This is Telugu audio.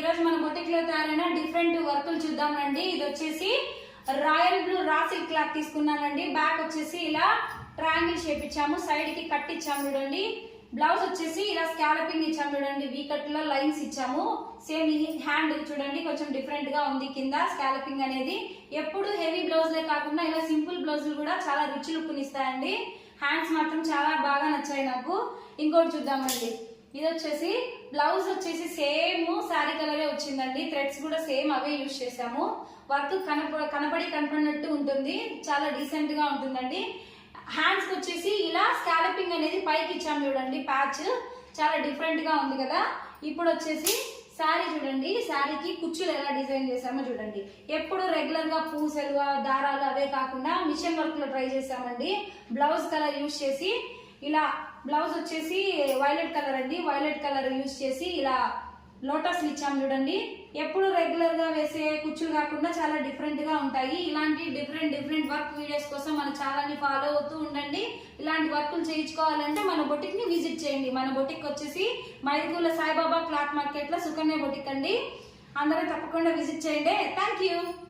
రోజు మన బొటిక్ లో తయారైన డిఫరెంట్ వర్కులు చూద్దామండి. ఇది వచ్చేసి royal blue raw silk cloth తీసుకున్నానండి. బ్యాక్ వచ్చేసి ఇలా ట్రయాంగిల్ షేప్ ఇచ్చాము, సైడ్ కి కట్ ఇచ్చాము చూడండి. బ్లౌజ్ వచ్చేసి ఇలా స్కాలపింగ్ ఇచ్చాము చూడండి, వీ కట్ లో లైన్స్ ఇచ్చాము. సేమ్ హ్యాండ్ చూడండి కొంచెం డిఫరెంట్ గా ఉంది కింద స్కాలపింగ్ అనేది. ఎప్పుడు హెవీ బ్లౌజ్ లే కాకుండా ఇలా సింపుల్ బ్లౌజులు కూడా చాలా రిచ్ లుక్ ఇస్తాయండి. హ్యాండ్స్ మాత్రం చాలా బాగా నచ్చాయి నాకు. ఇంకోటి చూద్దామండి. ఇది వచ్చేసి బ్లౌజ్ వచ్చేసి సేమ్ శారీ కలరే వచ్చిందండి. థ్రెడ్స్ కూడా సేమ్ అవే యూజ్ చేసాము. వర్క్ కనపడినట్టు ఉంటుంది, చాలా డీసెంట్ గా ఉంటుందండి. హ్యాండ్స్ వచ్చేసి ఇలా స్కాలపింగ్ అనేది పైకి ఇచ్చాము చూడండి, ప్యాచ్ చాలా డిఫరెంట్ గా ఉంది కదా. ఇప్పుడు వచ్చేసి శారీ చూడండి, శారీకి కుచ్చులు ఎలా డిజైన్ చేసామో చూడండి. ఎప్పుడు రెగ్యులర్ గా పూసలు దారాలు అవే కాకుండా మిషన్ వర్క్ లో ట్రై చేసామండి. బ్లౌజ్ కలర్ యూజ్ చేసి ఇలా, బ్లౌజ్ వచ్చేసి వైలెట్ కలర్ అండి, వైలెట్ కలర్ యూజ్ చేసి ఇలా లోటస్ ఇచ్చాము చూడండి. ఎప్పుడు రెగ్యులర్ గా వేసే కుచ్చులు కాకుండా చాలా డిఫరెంట్ గా ఉంటాయి. ఇలాంటి డిఫరెంట్ వర్క్ వీడియోస్ కోసం మన ఛానల్ ని ఫాలో అవుతూ ఉండండి. ఇలాంటి వర్కులు చేయించుకోవాలంటే మన బొటిక్ ని విజిట్ చేయండి. మన బొటిక్ వచ్చేసి మైదుగుల సాయిబాబా క్లాత్ మార్కెట్ లో సుకన్య బొటిక్ అండి. అందరూ తప్పకుండా విజిట్ చేయండి. Thank you.